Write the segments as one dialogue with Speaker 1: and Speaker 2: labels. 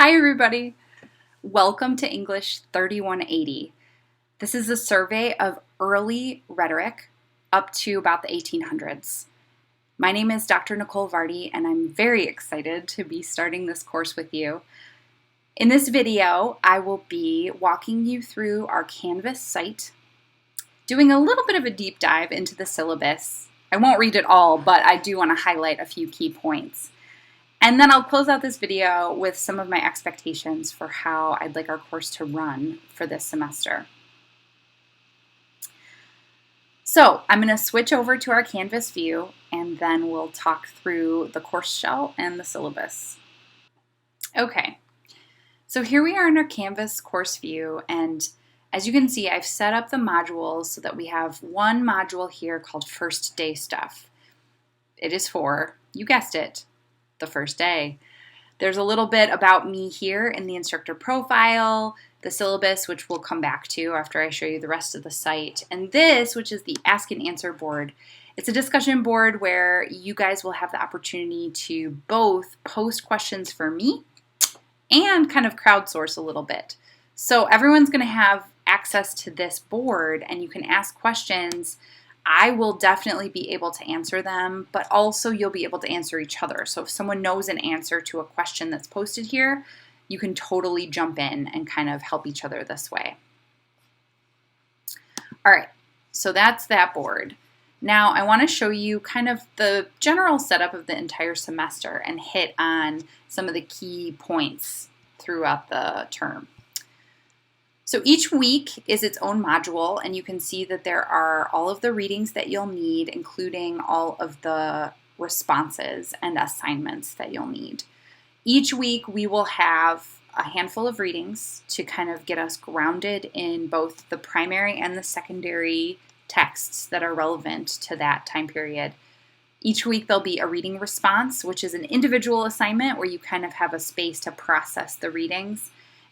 Speaker 1: Hi everybody! Welcome to English 3180. This is a survey of early rhetoric up to about the 1800s. My name is Dr. Nicole Vardy and I'm very excited to be starting this course with you. In this video, I will be walking you through our Canvas site, doing a little bit of a deep dive into the syllabus. I won't read it all, but I do want to highlight a few key points. And then I'll close out this video with some of my expectations for how I'd like our course to run for this semester. So I'm going to switch over to our Canvas view and then we'll talk through the course shell and the syllabus. Okay, so here we are in our Canvas course view, and as you can see, I've set up the modules so that we have one module here called First Day Stuff. It is for, you guessed it, the first day. There's a little bit about me here in the instructor profile, the syllabus, which we'll come back to after I show you the rest of the site, and this, which is the Ask and Answer board. It's a discussion board where you guys will have the opportunity to both post questions for me and kind of crowdsource a little bit. So everyone's going to have access to this board and you can ask questions. I will definitely be able to answer them, but also you'll be able to answer each other. So if someone knows an answer to a question that's posted here, you can totally jump in and kind of help each other this way. All right, so that's that board. Now I want to show you kind of the general setup of the entire semester and hit on some of the key points throughout the term. So each week is its own module, and you can see that there are all of the readings that you'll need, including all of the responses and assignments that you'll need. Each week we will have a handful of readings to kind of get us grounded in both the primary and the secondary texts that are relevant to that time period. Each week there'll be a reading response, which is an individual assignment where you kind of have a space to process the readings,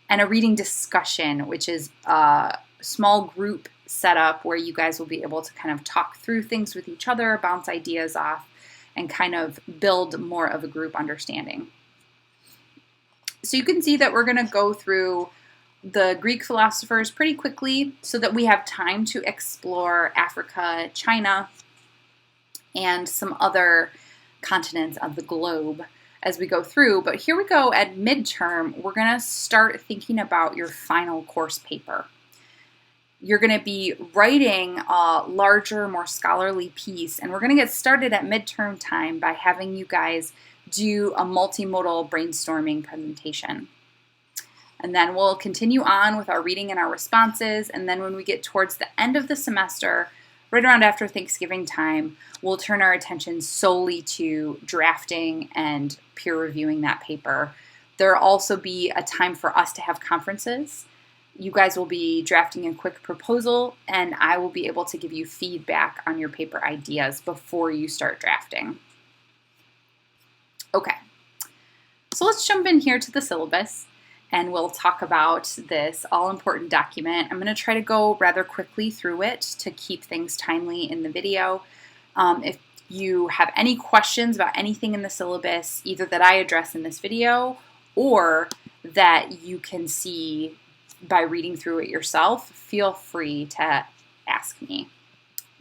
Speaker 1: and a reading discussion, which is a small group setup where you guys will be able to kind of talk through things with each other, bounce ideas off, and kind of build more of a group understanding. So you can see that we're going to go through the Greek philosophers pretty quickly so that we have time to explore Africa, China, and some other continents of the globe as we go through. But here we go at midterm, we're going to start thinking about your final course paper. You're going to be writing a larger, more scholarly piece, and we're going to get started at midterm time by having you guys do a multimodal brainstorming presentation. And then we'll continue on with our reading and our responses, and then when we get towards the end of the semester, right around after Thanksgiving time, we'll turn our attention solely to drafting and peer reviewing that paper. There'll also be a time for us to have conferences. You guys will be drafting a quick proposal, and I will be able to give you feedback on your paper ideas before you start drafting. Okay, so let's jump in here to the syllabus, and we'll talk about this all-important document. I'm going to try to go rather quickly through it to keep things timely in the video. If you have any questions about anything in the syllabus, either that I address in this video or that you can see by reading through it yourself, feel free to ask me.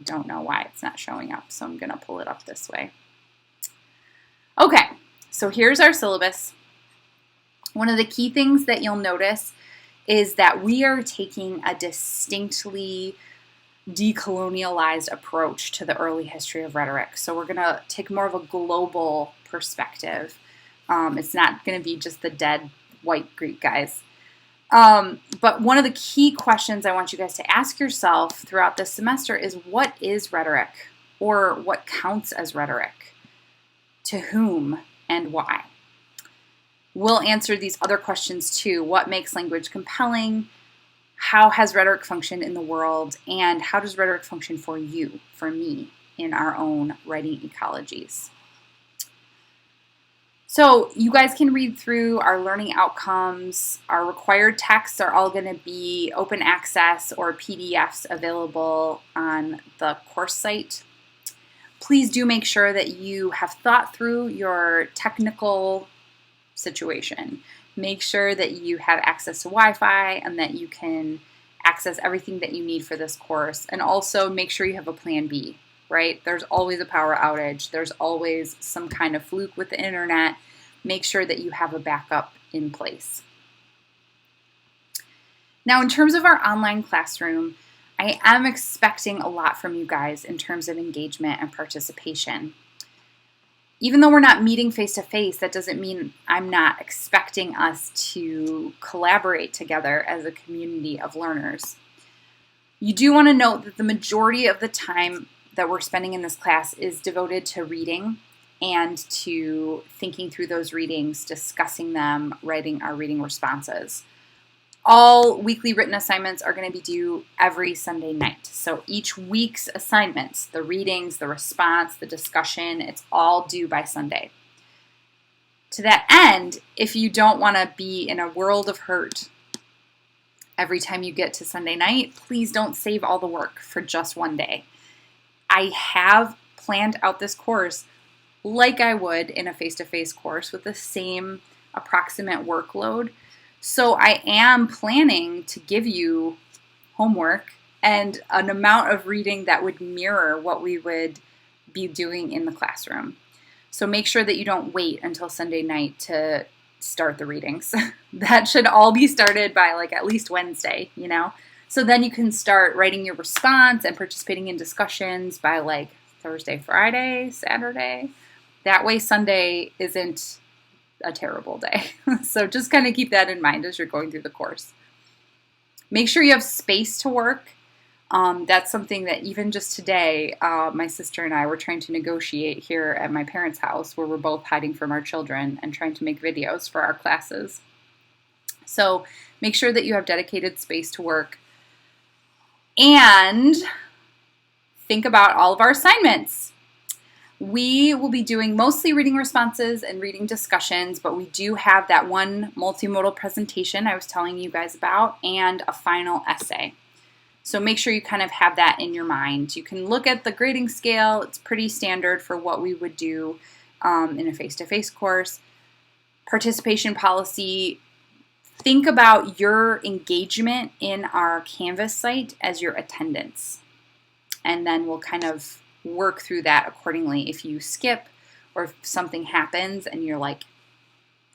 Speaker 1: Don't know why it's not showing up, so I'm going to pull it up this way. Okay, so here's our syllabus. One of the key things that you'll notice is that we are taking a distinctly decolonialized approach to the early history of rhetoric. So we're going to take more of a global perspective. It's not going to be just the dead white Greek guys. But one of the key questions I want you guys to ask yourself throughout this semester is, what is rhetoric? Or what counts as rhetoric? To whom and why? We'll answer these other questions too. What makes language compelling? How has rhetoric functioned in the world? And how does rhetoric function for you, for me, in our own writing ecologies? So you guys can read through our learning outcomes. Our required texts are all going to be open access or PDFs available on the course site. Please do make sure that you have thought through your technical situation. Make sure that you have access to Wi-Fi and that you can access everything that you need for this course. And also make sure you have a plan B, right? There's always a power outage. There's always some kind of fluke with the internet. Make sure that you have a backup in place. Now, in terms of our online classroom, I am expecting a lot from you guys in terms of engagement and participation. Even though we're not meeting face-to-face, that doesn't mean I'm not expecting us to collaborate together as a community of learners. You do want to note that the majority of the time that we're spending in this class is devoted to reading and to thinking through those readings, discussing them, writing our reading responses. All weekly written assignments are going to be due every Sunday night. So each week's assignments, the readings, the response, the discussion, it's all due by Sunday. To that end, if you don't want to be in a world of hurt every time you get to Sunday night, please don't save all the work for just one day. I have planned out this course like I would in a face-to-face course with the same approximate workload. So I am planning to give you homework and an amount of reading that would mirror what we would be doing in the classroom. So make sure that you don't wait until Sunday night to start the readings. That should all be started by like at least Wednesday, you know? So then you can start writing your response and participating in discussions by like Thursday, Friday, Saturday. That way Sunday isn't a terrible day. So just kind of keep that in mind as you're going through the course. Make sure you have space to work. That's something that even just today, my sister and I were trying to negotiate here at my parents' house where we're both hiding from our children and trying to make videos for our classes. So make sure that you have dedicated space to work. And think about all of our assignments. We will be doing mostly reading responses and reading discussions, but we do have that one multimodal presentation I was telling you guys about and a final essay. So make sure you kind of have that in your mind. You can look at the grading scale. It's pretty standard for what we would do in a face-to-face course. Participation policy. Think about your engagement in our Canvas site as your attendance. And then we'll kind of work through that accordingly. If you skip or if something happens and you're like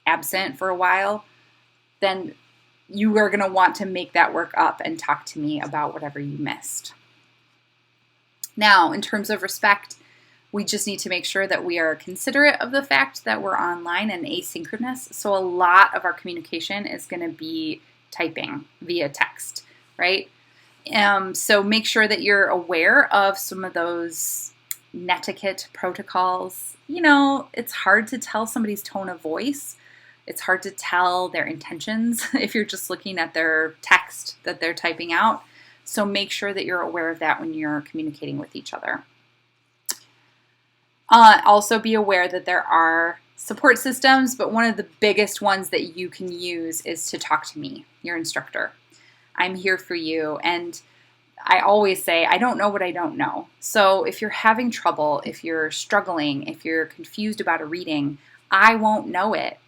Speaker 1: absent for a while, then you are going to want to make that work up and talk to me about whatever you missed. Now, in terms of respect, we just need to make sure that we are considerate of the fact that we're online and asynchronous. So a lot of our communication is going to be typing via text, right? So make sure that you're aware of some of those netiquette protocols. You know, it's hard to tell somebody's tone of voice. It's hard to tell their intentions if you're just looking at their text that they're typing out. So make sure that you're aware of that when you're communicating with each other. Also be aware that there are support systems, but one of the biggest ones that you can use is to talk to me, your instructor. I'm here for you. And I always say, I don't know what I don't know. So if you're having trouble, if you're struggling, if you're confused about a reading, I won't know it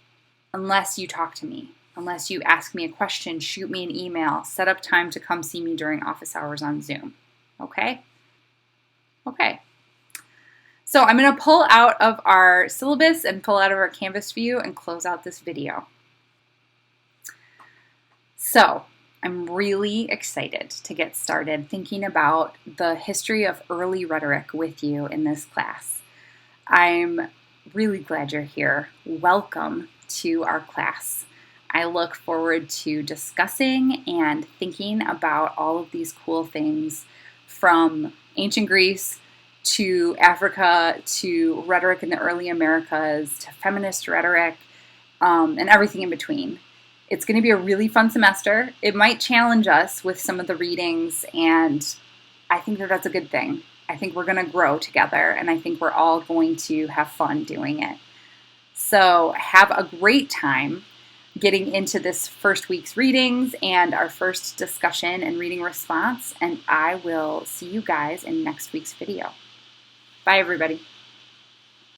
Speaker 1: unless you talk to me, unless you ask me a question, shoot me an email, set up time to come see me during office hours on Zoom. Okay? Okay. So I'm going to pull out of our syllabus and pull out of our Canvas view and close out this video. So I'm really excited to get started thinking about the history of early rhetoric with you in this class. I'm really glad you're here. Welcome to our class. I look forward to discussing and thinking about all of these cool things from ancient Greece to Africa to rhetoric in the early Americas to feminist rhetoric and everything in between. It's going to be a really fun semester. It might challenge us with some of the readings, and I think that that's a good thing. I think we're going to grow together, and I think we're all going to have fun doing it. So have a great time getting into this first week's readings and our first discussion and reading response, and I will see you guys in next week's video. Bye, everybody.